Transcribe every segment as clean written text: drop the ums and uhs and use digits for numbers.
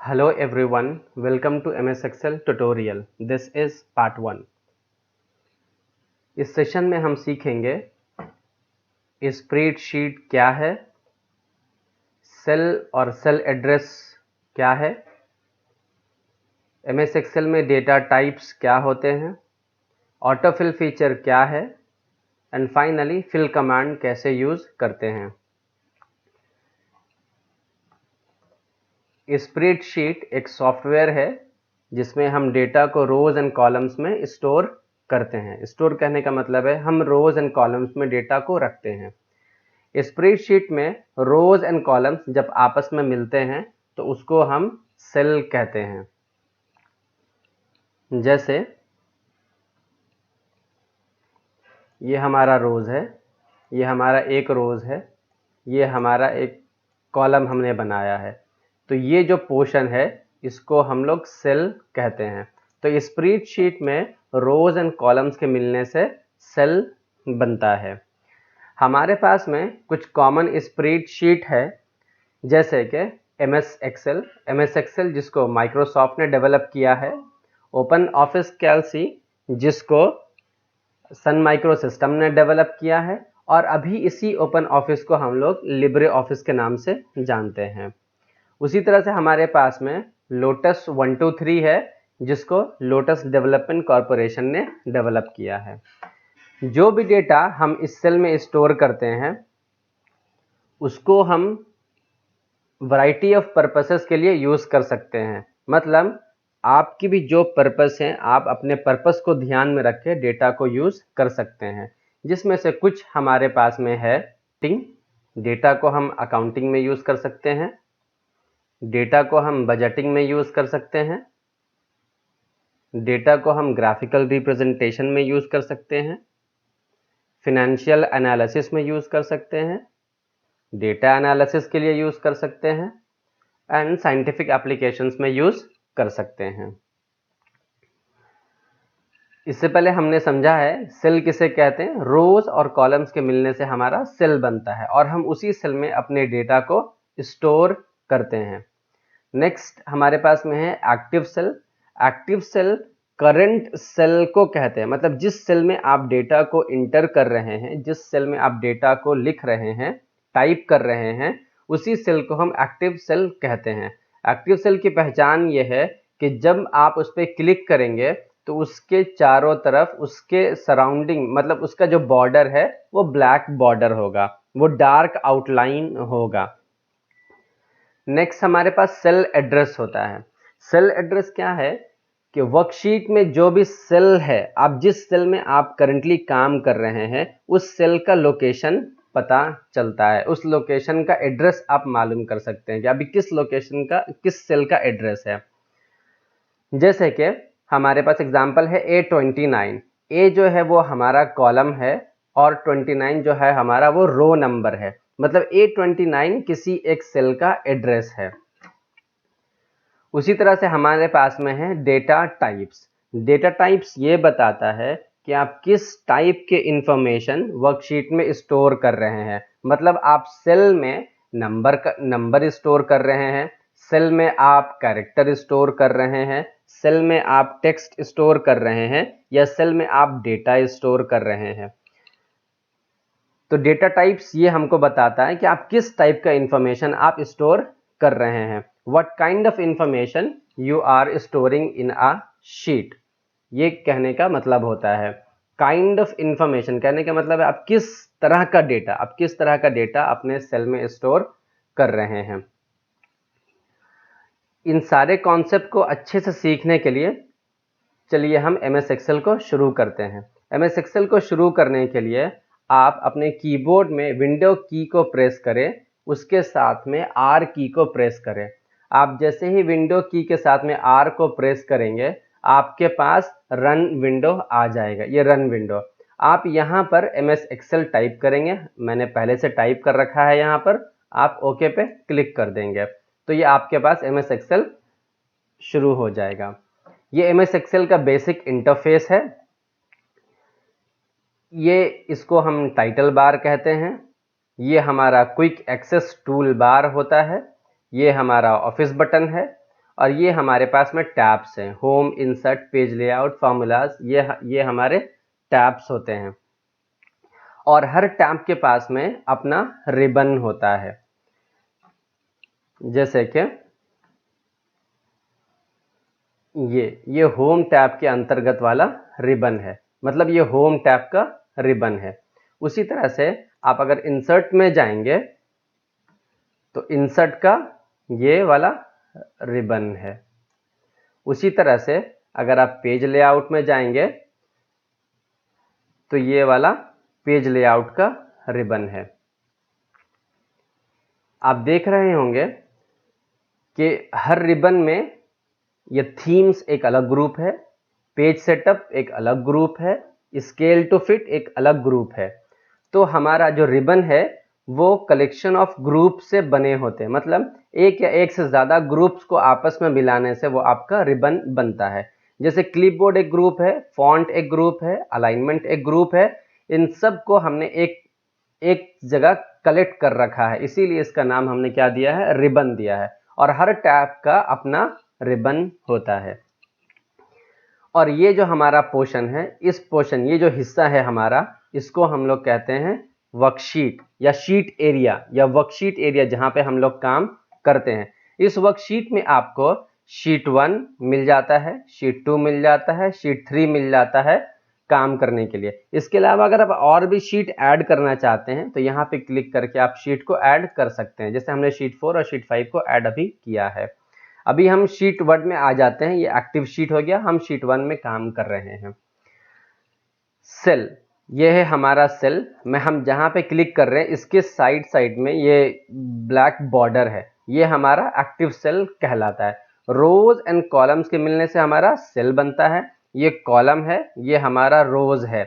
Hello everyone, welcome to MS Excel tutorial. This is part 1. इस session में हम सीखेंगे स्प्रेडशीट क्या है, सेल और सेल एड्रेस क्या है, MS Excel में डेटा टाइप्स क्या होते हैं, ऑटोफिल फीचर क्या है एंड फाइनली फिल कमांड कैसे यूज़ करते हैं। स्प्रेडशीट एक सॉफ्टवेयर है जिसमें हम डेटा को रोज एंड कॉलम्स में स्टोर करते हैं। स्टोर करने का मतलब है हम रोज एंड कॉलम्स में डेटा को रखते हैं। स्प्रेडशीट में रोज एंड कॉलम्स जब आपस में मिलते हैं तो उसको हम सेल कहते हैं। जैसे ये हमारा रोज है, ये हमारा एक रोज है, ये हमारा एक कॉलम हमने बनाया है, तो ये जो पोर्शन है इसको हम लोग सेल कहते हैं। तो स्प्रेडशीट में रोज एंड कॉलम्स के मिलने से सेल बनता है। हमारे पास में कुछ कॉमन स्प्रेडशीट है जैसे कि MS एक्सेल जिसको माइक्रोसॉफ्ट ने डेवलप किया है, ओपन ऑफिस कैल्सी जिसको सन माइक्रो सिस्टम ने डेवलप किया है, और अभी इसी ओपन ऑफिस को हम लोग लिब्रे ऑफिस के नाम से जानते हैं। उसी तरह से हमारे पास में लोटस 123 है जिसको लोटस डेवलपमेंट कॉरपोरेशन ने डेवलप किया है। जो भी डेटा हम इस सेल में स्टोर करते हैं उसको हम वैरायटी ऑफ पर्पसेस के लिए यूज़ कर सकते हैं। मतलब आपकी भी जो पर्पस है आप अपने पर्पस को ध्यान में रख के डेटा को यूज़ कर सकते हैं, जिसमें से कुछ हमारे पास में है डेटा को हम अकाउंटिंग में यूज़ कर सकते हैं, डेटा को हम बजटिंग में यूज़ कर सकते हैं, डेटा को हम ग्राफिकल रिप्रेजेंटेशन में यूज़ कर सकते हैं, फिनेंशियल एनालिसिस में यूज़ कर सकते हैं, डेटा एनालिसिस के लिए यूज़ कर सकते हैं एंड साइंटिफिक एप्लीकेशंस में यूज़ कर सकते हैं। इससे पहले हमने समझा है सेल किसे कहते हैं। रोज और कॉलम्स के मिलने से हमारा सेल बनता है और हम उसी सेल में अपने डेटा को स्टोर करते हैं। नेक्स्ट हमारे पास में है active cell. Active cell current cell को कहते हैं, मतलब जिस सेल में आप डेटा को इंटर कर रहे हैं, जिस सेल में आप डेटा को लिख रहे हैं, टाइप कर रहे हैं, उसी सेल को हम एक्टिव सेल कहते हैं। एक्टिव सेल की पहचान ये है कि जब आप उस पर क्लिक करेंगे तो उसके चारों तरफ, उसके सराउंडिंग, मतलब उसका जो बॉर्डर है वो ब्लैक बॉर्डर होगा, वो डार्क आउटलाइन होगा। नेक्स्ट हमारे पास सेल एड्रेस होता है। सेल एड्रेस क्या है कि वर्कशीट में जो भी सेल है, आप जिस सेल में आप करंटली काम कर रहे हैं उस सेल का लोकेशन पता चलता है, उस लोकेशन का एड्रेस आप मालूम कर सकते हैं कि अभी किस लोकेशन का, किस सेल का एड्रेस है। जैसे कि हमारे पास एग्जांपल है A29। ए जो है वो हमारा कॉलम है और 29 जो है हमारा वो रो नंबर है, मतलब A29 किसी एक सेल का एड्रेस है। उसी तरह से हमारे पास में है डेटा टाइप्स। डेटा टाइप्स ये बताता है कि आप किस टाइप के इंफॉर्मेशन वर्कशीट में स्टोर कर रहे हैं। मतलब आप सेल में नंबर स्टोर कर रहे हैं, सेल में आप कैरेक्टर स्टोर कर रहे हैं, सेल में आप टेक्स्ट स्टोर कर रहे हैं, या सेल में आप डेटा स्टोर कर रहे हैं। तो डेटा टाइप्स ये हमको बताता है कि आप किस टाइप का इंफॉर्मेशन आप स्टोर कर रहे हैं। What kind of information you are storing in a sheet, ये कहने का मतलब होता है। काइंड ऑफ इंफॉर्मेशन कहने का मतलब है आप किस तरह का डेटा, आप किस तरह का डेटा अपने सेल में स्टोर कर रहे हैं। इन सारे कॉन्सेप्ट को अच्छे से सीखने के लिए चलिए हम MS एक्सेल को शुरू करते हैं। MS एक्सेल को शुरू करने के लिए आप अपने कीबोर्ड में विंडो की को प्रेस करें, उसके साथ में R की को प्रेस करें। आप जैसे ही विंडो की के साथ में R को प्रेस करेंगे आपके पास रन विंडो आ जाएगा, ये रन विंडो। आप यहाँ पर MS एक्सेल टाइप करेंगे, मैंने पहले से टाइप कर रखा है यहाँ पर, आप ओके पे क्लिक कर देंगे तो ये आपके पास MS एक्सेल शुरू हो जाएगा। ये MS एक्सेल का बेसिक इंटरफेस है। ये इसको हम टाइटल बार कहते हैं। ये हमारा क्विक एक्सेस टूल बार होता है। ये हमारा ऑफिस बटन है और ये हमारे पास में टैब्स हैं, home, insert, page layout, formulas, ये हमारे टैब्स होते हैं। और हर टैब के पास में अपना रिबन होता है, जैसे कि ये होम टैब के अंतर्गत वाला रिबन है, मतलब ये होम टैब का रिबन है। उसी तरह से आप अगर इंसर्ट में जाएंगे तो इंसर्ट का ये वाला रिबन है। उसी तरह से अगर आप पेज लेआउट में जाएंगे तो ये वाला पेज लेआउट का रिबन है। आप देख रहे होंगे कि हर रिबन में ये थीम्स एक अलग ग्रुप है, पेज सेटअप एक अलग ग्रुप है, स्केल टू फिट एक अलग ग्रुप है। तो हमारा जो रिबन है वो कलेक्शन ऑफ ग्रुप से बने होते हैं, मतलब एक या एक से ज़्यादा ग्रुप्स को आपस में मिलाने से वो आपका रिबन बनता है। जैसे क्लिपबोर्ड एक ग्रुप है, फॉन्ट एक ग्रुप है, अलाइनमेंट एक ग्रुप है, इन सब को हमने एक जगह कलेक्ट कर रखा है, इसीलिए इसका नाम हमने क्या दिया है, रिबन दिया है। और हर टैब का अपना रिबन होता है। और ये जो हमारा पोर्शन है, इस पोर्शन, ये जो हिस्सा है हमारा, इसको हम लोग कहते हैं वर्कशीट या शीट एरिया, या वर्कशीट एरिया जहां पे हम लोग काम करते हैं। इस वर्कशीट में आपको शीट 1 मिल जाता है, शीट 2 मिल जाता है, शीट 3 मिल जाता है काम करने के लिए। इसके अलावा अगर आप और भी शीट ऐड करना चाहते हैं तो यहाँ पे क्लिक करके आप शीट को ऐड कर सकते हैं, जैसे हमने शीट 4 और शीट 5 को ऐड अभी किया है। अभी हम शीट 1 में आ जाते हैं, ये एक्टिव शीट हो गया, हम शीट 1 में काम कर रहे हैं। सेल, ये है हमारा सेल में हम जहां पे क्लिक कर रहे हैं इसके साइड साइड में ये ब्लैक बॉर्डर है, ये हमारा एक्टिव सेल कहलाता है। रोज एंड कॉलम्स के मिलने से हमारा सेल बनता है। ये कॉलम है, ये हमारा रोज है।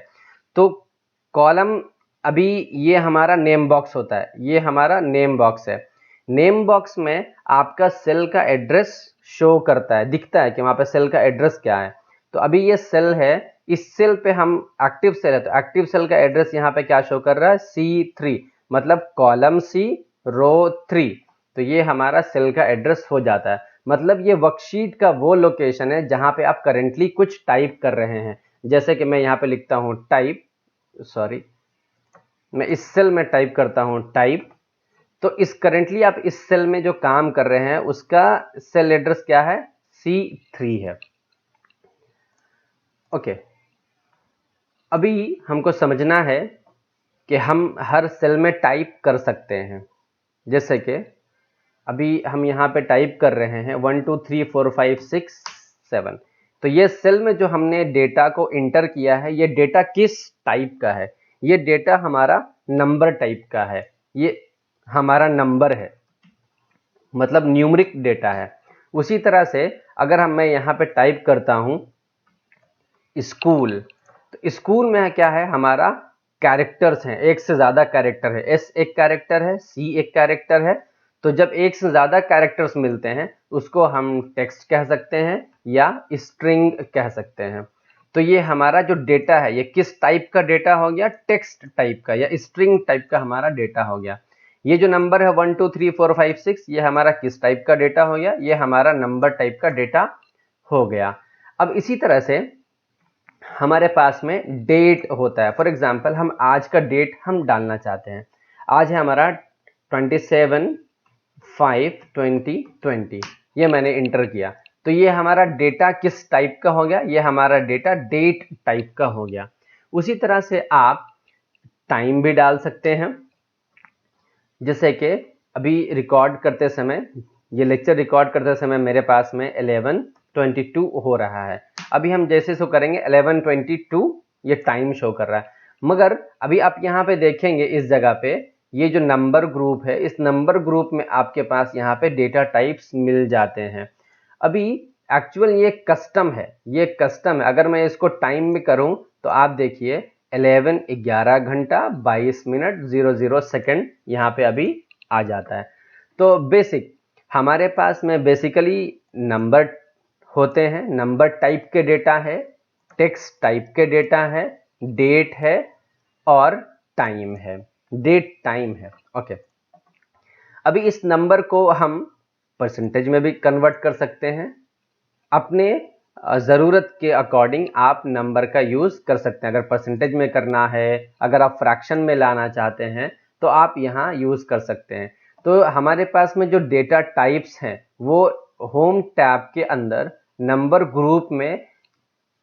तो कॉलम, अभी ये हमारा नेम बॉक्स होता है, ये हमारा नेम बॉक्स है। नेम बॉक्स में आपका सेल का एड्रेस शो करता है, दिखता है कि वहां पे सेल का एड्रेस क्या है। तो अभी ये सेल है, इस सेल पे हम एक्टिव सेल है, तो एक्टिव सेल का एड्रेस यहाँ पे क्या शो कर रहा है, C3, मतलब कॉलम C, रो 3। तो ये हमारा सेल का एड्रेस हो जाता है, मतलब ये वर्कशीट का वो लोकेशन है जहां पे आप करेंटली कुछ टाइप कर रहे हैं। जैसे कि मैं यहाँ पे लिखता हूँ टाइप, सॉरी, मैं इस सेल में टाइप करता हूँ टाइप, तो इस करेंटली आप इस सेल में जो काम कर रहे हैं उसका सेल एड्रेस क्या है, C3 है। ओके, अभी हमको समझना है कि हम हर सेल में टाइप कर सकते हैं। जैसे कि अभी हम यहाँ पे टाइप कर रहे हैं 1 2 3 4 5 6 7, तो ये सेल में जो हमने डेटा को इंटर किया है, ये डेटा किस टाइप का है, ये डेटा हमारा नंबर टाइप का है, ये हमारा नंबर है, मतलब न्यूमरिक डेटा है। उसी तरह से अगर मैं यहाँ पे टाइप करता हूँ स्कूल, तो स्कूल में क्या है, हमारा कैरेक्टर्स हैं, एक से ज़्यादा कैरेक्टर है, एस एक कैरेक्टर है, सी एक कैरेक्टर है। तो जब एक से ज़्यादा कैरेक्टर्स मिलते हैं उसको हम टेक्स्ट कह सकते हैं या स्ट्रिंग कह सकते हैं। तो ये हमारा जो डेटा है ये किस टाइप का डेटा हो गया, टेक्स्ट टाइप का या स्ट्रिंग टाइप का हमारा डेटा हो गया। ये जो नंबर है 1 2 3 4 5 6, ये हमारा किस टाइप का डेटा हो गया, ये हमारा नंबर टाइप का डेटा हो गया। अब इसी तरह से हमारे पास में डेट होता है। फॉर एग्जांपल हम आज का डेट हम डालना चाहते हैं, आज है हमारा 27/5/2020, ये मैंने इंटर किया, तो ये हमारा डेटा किस टाइप का हो गया, ये हमारा डेटा डेट टाइप का हो गया। उसी तरह से आप टाइम भी डाल सकते हैं, जैसे कि अभी रिकॉर्ड करते समय, ये लेक्चर रिकॉर्ड करते समय मेरे पास में 11:22 हो रहा है। अभी हम जैसे सो करेंगे 11:22 ये टाइम शो कर रहा है, मगर अभी आप यहाँ पे देखेंगे इस जगह पे ये जो नंबर ग्रुप है, इस नंबर ग्रुप में आपके पास यहाँ पे डेटा टाइप्स मिल जाते हैं। अभी एक्चुअल ये कस्टम है, ये कस्टम है। अगर मैं इसको टाइम में करूँ तो आप देखिए 11 घंटा 22 मिनट 00 सेकेंड यहाँ पे अभी आ जाता है। तो बेसिक हमारे पास में बेसिकली नंबर होते हैं, नंबर टाइप के डेटा है, टेक्स्ट टाइप के डेटा है, डेट है और टाइम है, डेट टाइम है। ओके, अभी इस नंबर को हम परसेंटेज में भी कन्वर्ट कर सकते हैं। अपने ज़रूरत के अकॉर्डिंग आप नंबर का यूज़ कर सकते हैं। अगर परसेंटेज में करना है, अगर आप फ्रैक्शन में लाना चाहते हैं तो आप यहाँ यूज़ कर सकते हैं। तो हमारे पास में जो डेटा टाइप्स हैं वो होम टैब के अंदर नंबर ग्रुप में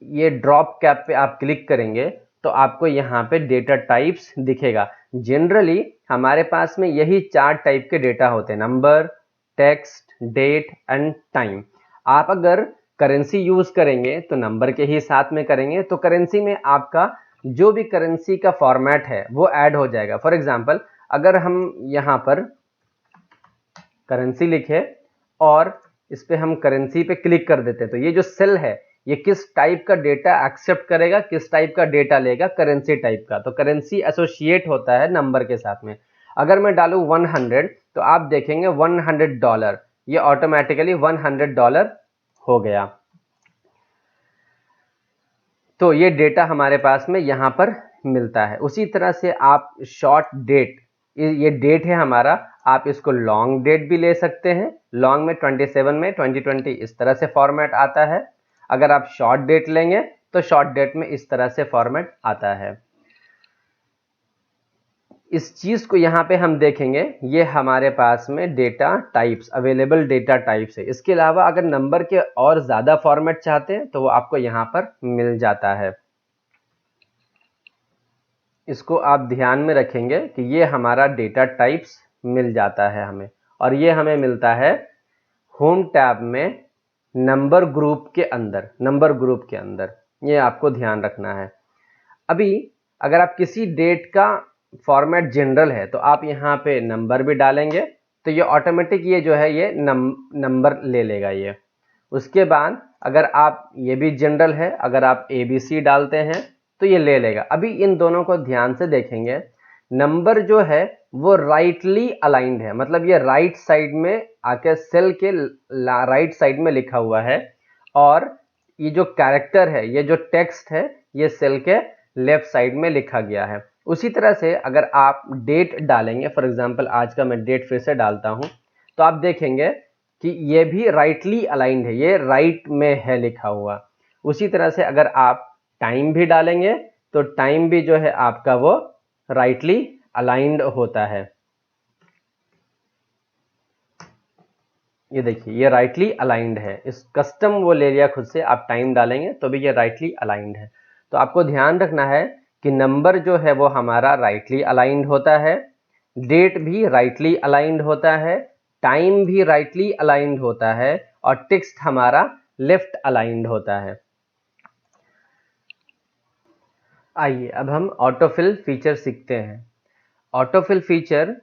ये ड्रॉप कैप पे आप क्लिक करेंगे तो आपको यहाँ पे डेटा टाइप्स दिखेगा। जनरली हमारे पास में यही 4 टाइप के डेटा होते हैं, number, text, date and time. आप अगर करेंसी यूज करेंगे तो नंबर के ही साथ में करेंगे, तो करेंसी में आपका जो भी करेंसी का फॉर्मेट है वो ऐड हो जाएगा। फॉर एग्जांपल अगर हम यहाँ पर करेंसी लिखे और इस पे हम करेंसी पे क्लिक कर देते हैं तो ये जो सेल है ये किस टाइप का डेटा एक्सेप्ट करेगा, किस टाइप का डेटा लेगा, करेंसी टाइप का। तो करेंसी एसोसिएट होता है नंबर के साथ में। अगर मैं डालूं 100 तो आप देखेंगे $100, ये ऑटोमेटिकली $100 हो गया। तो ये डेटा हमारे पास में यहाँ पर मिलता है। उसी तरह से आप शॉर्ट डेट, ये डेट है हमारा, आप इसको लॉन्ग डेट भी ले सकते हैं। लॉन्ग में 27 में 2020 इस तरह से फॉर्मेट आता है। अगर आप शॉर्ट डेट लेंगे तो शॉर्ट डेट में इस तरह से फॉर्मेट आता है। इस चीज को यहाँ पे हम देखेंगे, ये हमारे पास में data types, available data types है। इसके अलावा अगर नंबर के और ज्यादा फॉर्मेट चाहते हैं तो वो आपको यहाँ पर मिल जाता है। इसको आप ध्यान में रखेंगे कि ये हमारा डेटा टाइप्स मिल जाता है हमें, और ये हमें मिलता है होम टैब में नंबर ग्रुप के अंदर। नंबर ग्रुप के अंदर ये आपको ध्यान रखना है। अभी अगर आप किसी डेट का फॉर्मेट जनरल है तो आप यहाँ पे नंबर भी डालेंगे तो ये ऑटोमेटिक ये जो है ये नंबर ले लेगा ये। उसके बाद अगर आप ये भी जनरल है, अगर आप ABC डालते हैं तो ये ले लेगा। अभी इन दोनों को ध्यान से देखेंगे, नंबर जो है वो राइटली अलाइंड है, मतलब ये राइट साइड में आके सेल के राइट साइड में लिखा हुआ है, और ये जो कैरेक्टर है, ये जो टेक्स्ट है, ये सेल के लेफ्ट साइड में लिखा गया है। उसी तरह से अगर आप डेट डालेंगे, फॉर एग्जांपल आज का मैं डेट फिर से डालता हूं, तो आप देखेंगे कि ये भी राइटली अलाइंड है, ये राइट में है लिखा हुआ। उसी तरह से अगर आप टाइम भी डालेंगे तो टाइम भी जो है आपका वो राइटली अलाइंड होता है। ये देखिए ये राइटली अलाइंड है, इस कस्टम वो ले लिया खुद से। आप टाइम डालेंगे तो भी ये राइटली अलाइंड है। तो आपको ध्यान रखना है कि नंबर जो है वो हमारा राइटली अलाइंड होता है, डेट भी राइटली अलाइंड होता है, टाइम भी राइटली अलाइंड होता है, और टेक्स्ट हमारा लेफ्ट अलाइंड होता है। आइए अब हम ऑटोफिल फीचर सीखते हैं। ऑटोफिल फीचर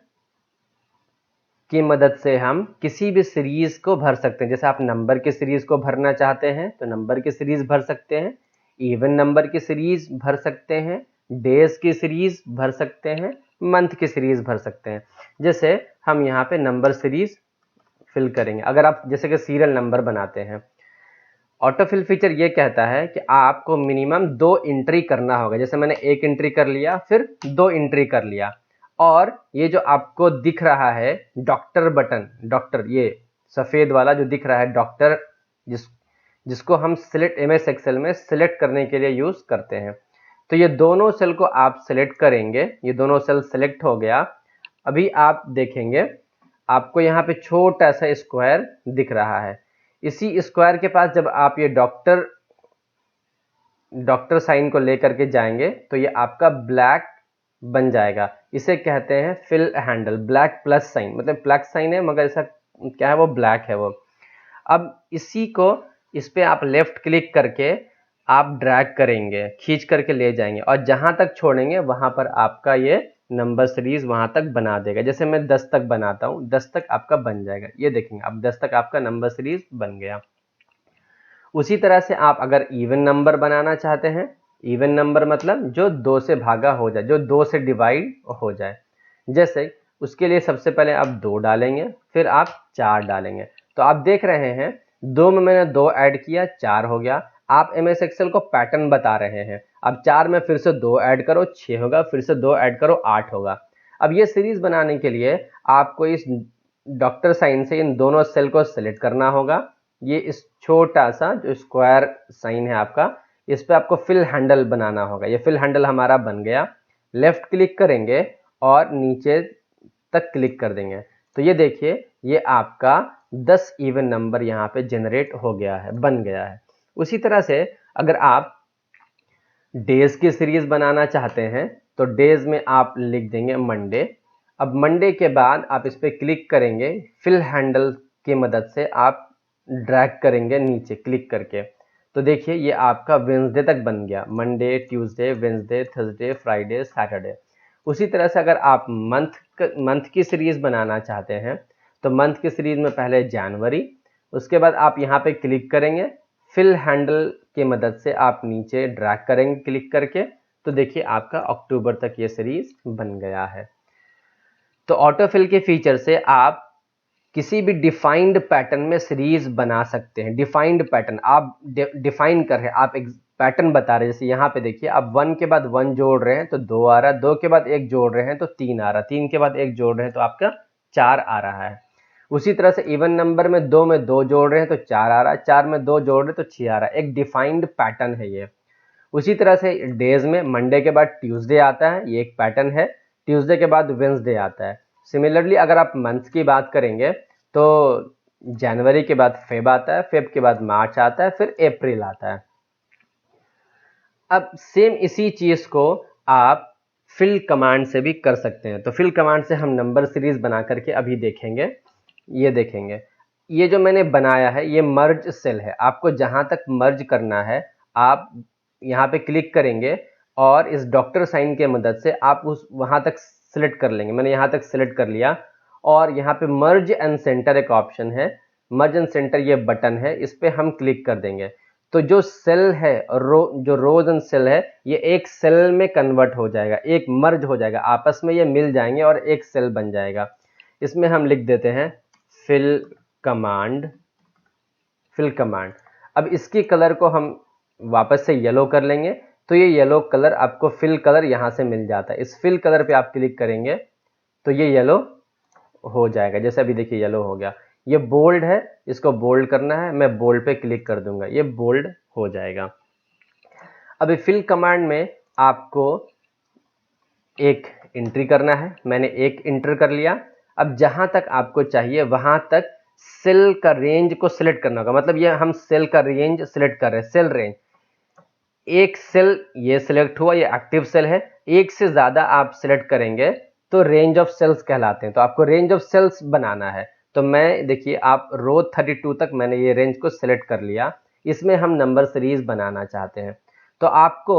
की मदद से हम किसी भी सीरीज को भर सकते हैं। जैसे आप नंबर की सीरीज को भरना चाहते हैं तो नंबर की सीरीज भर सकते हैं, इवन नंबर की सीरीज भर सकते हैं, डेज की सीरीज भर सकते हैं, मंथ की सीरीज भर सकते हैं। जैसे हम यहाँ पे नंबर सीरीज फिल करेंगे। अगर आप जैसे कि सीरियल नंबर बनाते हैं, ऑटोफिल फीचर ये कहता है कि आपको मिनिमम 2 एंट्री करना होगा। जैसे मैंने 1 एंट्री कर लिया, फिर 2 एंट्री कर लिया, और ये जो आपको दिख रहा है डॉक्टर बटन, डॉक्टर, ये सफ़ेद वाला जो दिख रहा है डॉक्टर, जिसको हम सिलेक्ट MS एक्सेल में सिलेक्ट करने के लिए यूज़ करते हैं। तो ये दोनों सेल को आप सिलेक्ट करेंगे, ये दोनों सेल सिलेक्ट हो गया। अभी आप देखेंगे आपको यहाँ पे छोटा सा स्क्वायर दिख रहा है। इसी स्क्वायर के पास जब आप ये डॉक्टर साइन को लेकर के जाएंगे तो ये आपका ब्लैक बन जाएगा। इसे कहते हैं fill handle, black plus sign, मतलब प्लस साइन है मगर ऐसा क्या है, वो ब्लैक है वो। अब इसी को इस पे आप लेफ्ट क्लिक करके आप ड्रैग करेंगे, खींच करके ले जाएंगे, और जहां तक छोड़ेंगे वहां पर आपका ये नंबर सीरीज वहां तक बना देगा। जैसे मैं 10 तक बनाता हूं, 10 तक आपका बन जाएगा। ये देखेंगे अब 10 तक आपका नंबर सीरीज बन गया। उसी तरह से आप अगर इवन नंबर बनाना चाहते हैं, इवन नंबर मतलब जो 2 से भागा हो जाए, जो 2 से डिवाइड हो जाए, जैसे उसके लिए सबसे पहले आप 2 डालेंगे, फिर आप 4 डालेंगे। तो आप देख रहे हैं 2 में मैंने 2 ऐड किया, 4 हो गया। आप MS एक्सेल को पैटर्न बता रहे हैं। अब 4 में फिर से 2 ऐड करो, 6 होगा, फिर से 2 ऐड करो, 8 होगा। अब ये सीरीज बनाने के लिए आपको इस डॉक्टर साइन से इन दोनों सेल को सेलेक्ट करना होगा। ये इस छोटा सा जो स्क्वायर साइन है आपका, इस पे आपको फिल हैंडल बनाना होगा। ये फिल हैंडल हमारा बन गया। लेफ्ट क्लिक करेंगे और नीचे तक क्लिक कर देंगे तो ये देखिए ये आपका 10 इवन नंबर यहाँ पे जनरेट हो गया है, बन गया है। उसी तरह से अगर आप डेज की सीरीज बनाना चाहते हैं तो डेज में आप लिख देंगे मंडे। अब मंडे के बाद आप इस पर क्लिक करेंगे, फिल हैंडल की मदद से आप ड्रैग करेंगे नीचे क्लिक करके, तो देखिए ये आपका वेंसडे तक बन गया। Monday, Tuesday, Wednesday, Thursday, Friday, Saturday. उसी तरह से अगर आप मंथ की सीरीज बनाना चाहते हैं तो मंथ की सीरीज में पहले जनवरी, उसके बाद आप यहाँ पे क्लिक करेंगे, फिल हैंडल की मदद से आप नीचे ड्रैग करेंगे क्लिक करके, तो देखिए आपका अक्टूबर तक ये सीरीज बन गया है। तो ऑटोफिल के फीचर से आप किसी भी डिफाइंड पैटर्न में सीरीज बना सकते हैं। डिफाइंड पैटर्न आप डिफाइन कर रहे हैं, आप एक पैटर्न बता रहे हैं। जैसे यहाँ पे देखिए आप 1 के बाद 1 जोड़ रहे हैं तो 2 आ रहा है, 2 के बाद 1 जोड़ रहे हैं तो 3 आ रहा है, 3 के बाद 1 जोड़ रहे हैं तो आपका 4 आ रहा है। उसी तरह से इवन नंबर में 2 में 2 जोड़ रहे हैं तो 4 आ रहा है, 4 में 2 जोड़ रहे हैं तो 6 आ रहा है। एक डिफाइंड पैटर्न है ये। उसी तरह से डेज में मंडे के बाद ट्यूसडे आता है, ये एक पैटर्न है। ट्यूसडे के बाद वेंसडे आता है। सिमिलरली अगर आप मंथ की बात करेंगे तो जनवरी के बाद फेब आता है, फेब के बाद मार्च आता है, फिर अप्रैल आता है। अब सेम इसी चीज को आप फिल कमांड से भी कर सकते हैं। तो फिल कमांड से हम नंबर सीरीज बना करके अभी देखेंगे। ये देखेंगे, ये जो मैंने बनाया है ये मर्ज सेल है। आपको जहां तक मर्ज करना है आप यहाँ पे क्लिक करेंगे और इस डॉक्टर साइन के मदद से आप उस वहां तक सिलेक्ट कर लेंगे। मैंने यहाँ तक सिलेक्ट कर लिया और यहाँ पे मर्ज एंड सेंटर एक ऑप्शन है, मर्ज एंड सेंटर ये बटन है, इस पे हम क्लिक कर देंगे तो जो सेल है जो रोज एंड सेल है ये एक सेल में कन्वर्ट हो जाएगा, एक मर्ज हो जाएगा, आपस में ये मिल जाएंगे और एक सेल बन जाएगा। इसमें हम लिख देते हैं फिल कमांड। अब इसकी कलर को हम वापस से येलो कर लेंगे तो ये येलो कलर आपको फिल कलर यहाँ से मिल जाता है। इस फिल कलर पे आप क्लिक करेंगे तो ये येलो हो जाएगा। जैसे अभी देखिए येलो हो गया। ये बोल्ड है, इसको बोल्ड करना है, मैं बोल्ड पे क्लिक कर दूंगा, ये बोल्ड हो जाएगा। अभी फिल कमांड में आपको एक एंट्री करना है, मैंने एक इंटर कर लिया। अब जहां तक आपको चाहिए वहां तक सेल का रेंज को सिलेक्ट करना होगा। मतलब ये हम सेल का रेंज सिलेक्ट कर रहे हैं, सेल रेंज। एक सेल ये सिलेक्ट हुआ, ये एक्टिव सेल है। एक से ज्यादा आप सिलेक्ट करेंगे तो रेंज ऑफ सेल्स कहलाते हैं। तो आपको रेंज ऑफ सेल्स बनाना है तो मैं देखिए आप रो 32 तक मैंने ये रेंज को सिलेक्ट कर लिया। इसमें हम नंबर सीरीज बनाना चाहते हैं तो आपको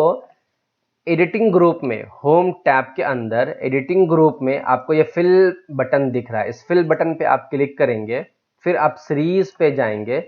एडिटिंग ग्रुप में होम टैब के अंदर एडिटिंग ग्रुप में आपको ये फिल बटन दिख रहा है। इस फिल बटन पे आप क्लिक करेंगे, फिर आप सीरीज पे जाएंगे।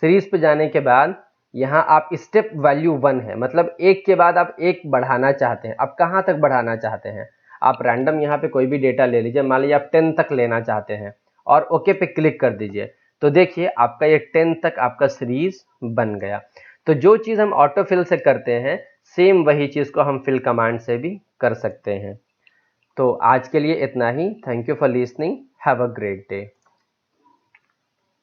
सीरीज पे जाने के बाद यहाँ आप स्टेप वैल्यू 1 है, मतलब एक के बाद आप एक बढ़ाना चाहते हैं। आप कहाँ तक बढ़ाना चाहते हैं? आप रैंडम यहाँ पे कोई भी डेटा ले लीजिए, मान लीजिए आप 10 तक लेना चाहते हैं और ओके पे क्लिक कर दीजिए तो देखिए आपका ये 10 तक आपका सीरीज बन गया। तो जो चीज़ हम ऑटोफिल से करते हैं सेम वही चीज़ को हम फिल कमांड से भी कर सकते हैं। तो आज के लिए इतना ही। Thank you for listening. Have a great day.